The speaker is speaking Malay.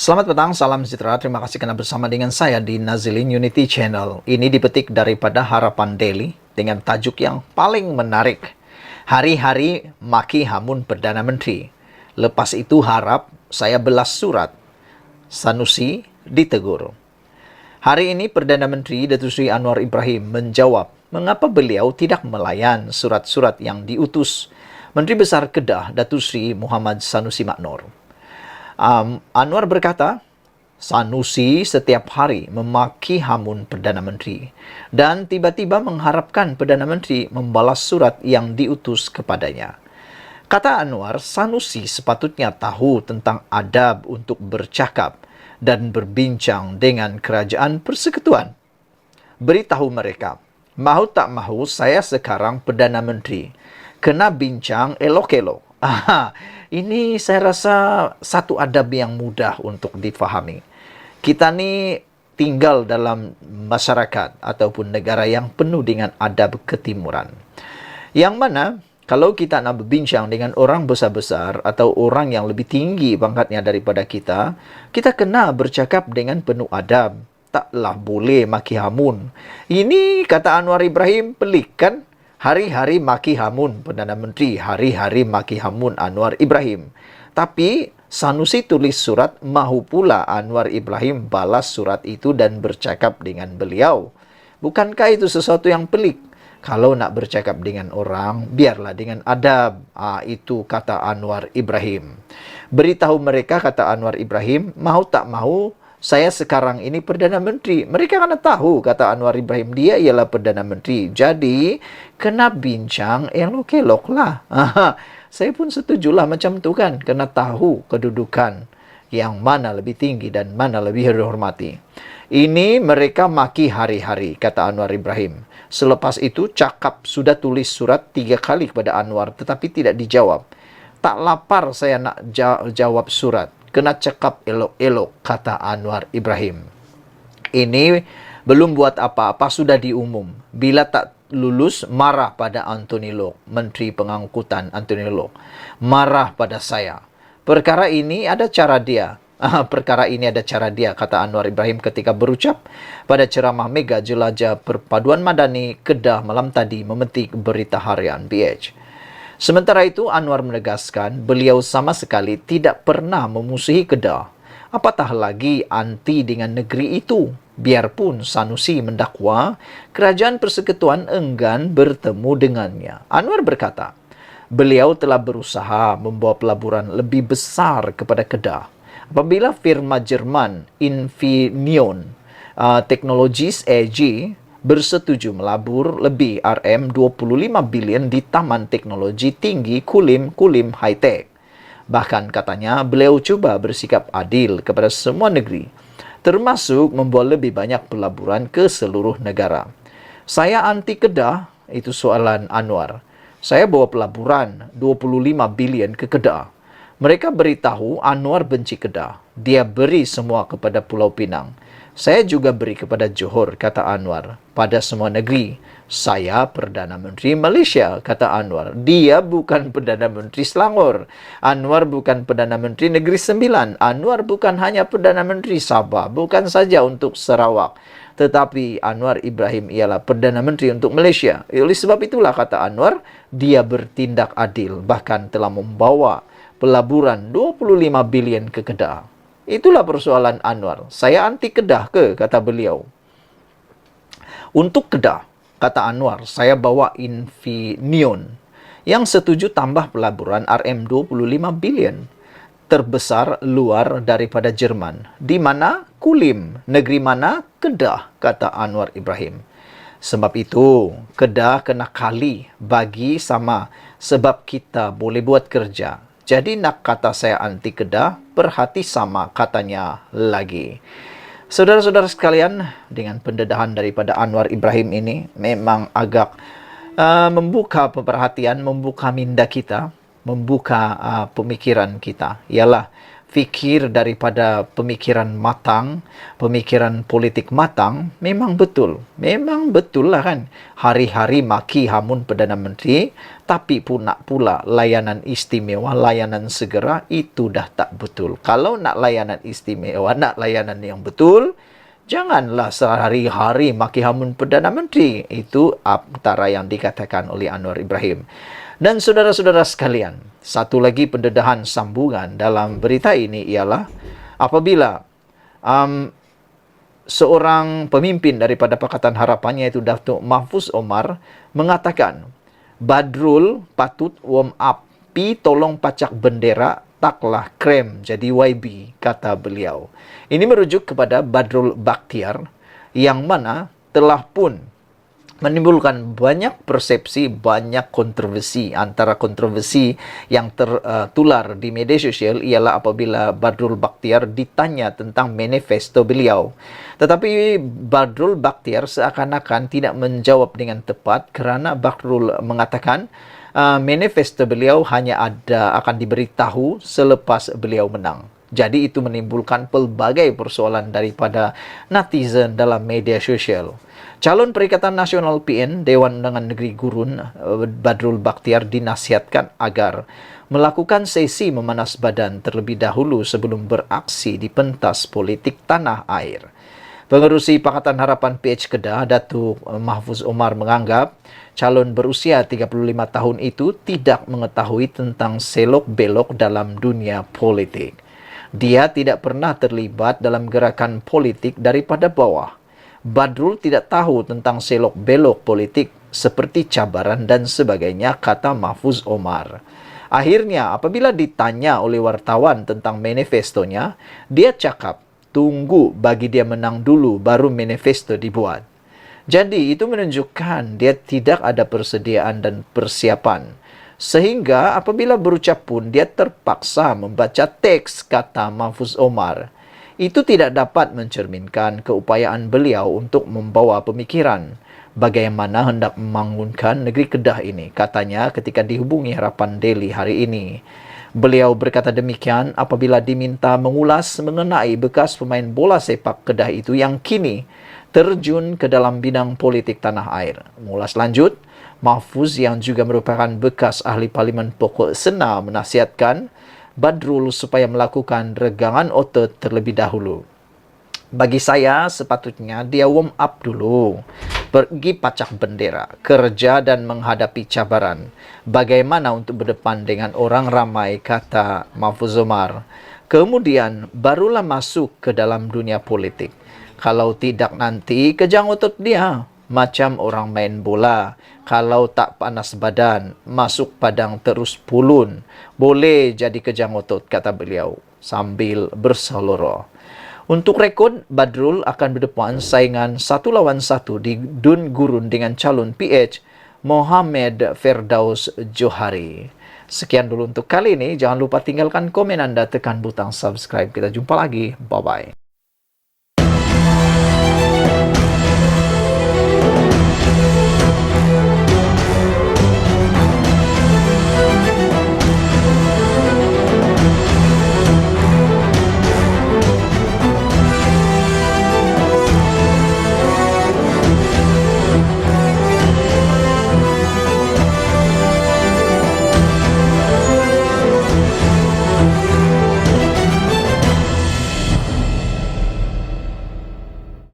Selamat petang, salam sejahtera. Terima kasih karena bersama dengan saya di Nazilin Unity Channel. Ini dipetik daripada Harapan Daily dengan tajuk yang paling menarik. Hari-hari maki hamun Perdana Menteri. Lepas itu harap saya belas surat. Sanusi ditegur. Hari ini Perdana Menteri Datuk Seri Anwar Ibrahim menjawab mengapa beliau tidak melayan surat-surat yang diutus Menteri Besar Kedah Datuk Seri Muhammad Sanusi Maknor. Anwar berkata, Sanusi setiap hari memaki hamun Perdana Menteri dan tiba-tiba mengharapkan Perdana Menteri membalas surat yang diutus kepadanya. Kata Anwar, Sanusi sepatutnya tahu tentang adab untuk bercakap dan berbincang dengan kerajaan persekutuan. Beritahu mereka, mahu tak mahu saya sekarang Perdana Menteri. Kena bincang elok-elok. Ini saya rasa satu adab yang mudah untuk difahami. Kita ni tinggal dalam masyarakat ataupun negara yang penuh dengan adab ketimuran. Yang mana kalau kita nak berbincang dengan orang besar-besar atau orang yang lebih tinggi pangkatnya daripada kita, kita kena bercakap dengan penuh adab. Taklah boleh maki hamun. Ini kata Anwar Ibrahim pelik kan? Hari-hari maki hamun Perdana Menteri, hari-hari maki hamun Anwar Ibrahim. Tapi Sanusi tulis surat, mahu pula Anwar Ibrahim balas surat itu dan bercakap dengan beliau. Bukankah itu sesuatu yang pelik? Kalau nak bercakap dengan orang, biarlah dengan adab. Itu kata Anwar Ibrahim. Beritahu mereka, kata Anwar Ibrahim, mahu tak mahu, saya sekarang ini Perdana Menteri. Mereka kena tahu, kata Anwar Ibrahim, dia ialah Perdana Menteri. Jadi, kena bincang elok-elok lah. Saya pun setujulah macam tu kan. Kena tahu kedudukan yang mana lebih tinggi dan mana lebih dihormati. Ini mereka maki hari-hari, kata Anwar Ibrahim. Selepas itu, cakap sudah tulis surat 3 kali kepada Anwar, tetapi tidak dijawab. Tak lapar saya nak jawab surat. Kena cakap elok-elok, kata Anwar Ibrahim. Ini belum buat apa-apa, sudah diumum. Bila tak lulus, marah pada Anthony Loke, Menteri Pengangkutan Anthony Loke. Marah pada saya. Perkara ini ada cara dia. Perkara ini ada cara dia, kata Anwar Ibrahim ketika berucap pada ceramah Mega Jelajah Perpaduan Madani Kedah malam tadi memetik Berita Harian PH. Sementara itu, Anwar menegaskan beliau sama sekali tidak pernah memusuhi Kedah. Apatah lagi anti dengan negeri itu. Biarpun Sanusi mendakwa, kerajaan persekutuan enggan bertemu dengannya. Anwar berkata, beliau telah berusaha membawa pelaburan lebih besar kepada Kedah. Apabila firma Jerman Infineon Technologies AG bersetuju melabur lebih RM25 bilion di Taman Teknologi Tinggi Kulim High Tech. Bahkan katanya beliau cuba bersikap adil kepada semua negeri, termasuk membawa lebih banyak pelaburan ke seluruh negara. Saya anti Kedah, itu soalan Anwar. Saya bawa pelaburan 25 bilion ke Kedah. Mereka beritahu Anwar benci Kedah. Dia beri semua kepada Pulau Pinang. Saya juga beri kepada Johor, kata Anwar. Pada semua negeri. Saya Perdana Menteri Malaysia, kata Anwar. Dia bukan Perdana Menteri Selangor. Anwar bukan Perdana Menteri Negeri Sembilan. Anwar bukan hanya Perdana Menteri Sabah. Bukan saja untuk Sarawak. Tetapi Anwar Ibrahim ialah Perdana Menteri untuk Malaysia. Oleh sebab itulah, kata Anwar, dia bertindak adil. Bahkan telah membawa pelaburan 25 bilion ke Kedah. Itulah persoalan Anwar. Saya anti Kedah ke? Kata beliau. Untuk Kedah, kata Anwar, saya bawa Infineon yang setuju tambah pelaburan RM25 bilion. Terbesar luar daripada Jerman. Di mana? Kulim. Negeri mana? Kedah, kata Anwar Ibrahim. Sebab itu, Kedah kena kali bagi sama sebab kita boleh buat kerja. Jadi nak kata saya anti Kedah, perhati sama katanya lagi. Saudara-saudara sekalian, dengan pendedahan daripada Anwar Ibrahim ini memang agak membuka perhatian, membuka minda kita, membuka pemikiran kita. Ialah fikir daripada pemikiran matang, pemikiran politik matang, memang betul. Memang betul lah kan. Hari-hari maki hamun Perdana Menteri, tapi pun nak pula layanan istimewa, layanan segera, itu dah tak betul. Kalau nak layanan istimewa, nak layanan yang betul, janganlah sehari-hari maki hamun Perdana Menteri. Itu antara yang dikatakan oleh Anwar Ibrahim. Dan saudara-saudara sekalian, satu lagi pendedahan sambungan dalam berita ini ialah apabila seorang pemimpin daripada Pakatan Harapan, iaitu Datuk Mahfuz Omar, mengatakan Badrul patut warm up, pi tolong pacak bendera, taklah krem jadi YB, kata beliau. Ini merujuk kepada Badrul Bakhtiar yang mana telah pun menimbulkan banyak persepsi, banyak kontroversi. Antara kontroversi yang tertular di media sosial ialah apabila Badrul Bakhtiar ditanya tentang manifesto beliau. Tetapi Badrul Bakhtiar seakan-akan tidak menjawab dengan tepat kerana Badrul mengatakan manifesto beliau hanya akan diberitahu selepas beliau menang. Jadi itu menimbulkan pelbagai persoalan daripada netizen dalam media sosial. Calon Perikatan Nasional PN Dewan Undangan Negeri Gurun, Badrul Bakhtiar, dinasihatkan agar melakukan sesi memanas badan terlebih dahulu sebelum beraksi di pentas politik tanah air. Pengerusi Pakatan Harapan PH Kedah, Datuk Mahfuz Omar, menganggap calon berusia 35 tahun itu tidak mengetahui tentang selok-belok dalam dunia politik. Dia tidak pernah terlibat dalam gerakan politik daripada bawah. Badrul tidak tahu tentang selok-belok politik seperti cabaran dan sebagainya, kata Mahfuz Omar. Akhirnya, apabila ditanya oleh wartawan tentang manifestonya, dia cakap, tunggu bagi dia menang dulu baru manifesto dibuat. Jadi, itu menunjukkan dia tidak ada persediaan dan persiapan. Sehingga apabila berucap pun dia terpaksa membaca teks, kata Mahfuz Omar. Itu tidak dapat mencerminkan keupayaan beliau untuk membawa pemikiran bagaimana hendak membangunkan negeri Kedah ini, katanya ketika dihubungi Harapan Daily hari ini. Beliau berkata demikian apabila diminta mengulas mengenai bekas pemain bola sepak Kedah itu yang kini terjun ke dalam bidang politik tanah air. Mengulas lanjut, Mahfuz yang juga merupakan bekas ahli Parlimen Pokok Sena menasihatkan Badrul supaya melakukan regangan otot terlebih dahulu. Bagi saya, sepatutnya dia warm up dulu. Pergi pacak bendera, kerja dan menghadapi cabaran. Bagaimana untuk berdepan dengan orang ramai, kata Mahfuz Omar. Kemudian, barulah masuk ke dalam dunia politik. Kalau tidak nanti, kejang otot dia. Macam orang main bola. Kalau tak panas badan, masuk padang terus pulun. Boleh jadi kejang otot, kata beliau sambil berseloroh. Untuk rekod, Badrul akan berdepan saingan 1-1 di Dun Gurun dengan calon PH Mohamed Firdaus Johari. Sekian dulu untuk kali ini. Jangan lupa tinggalkan komen Anda, tekan butang subscribe. Kita jumpa lagi. Bye-bye.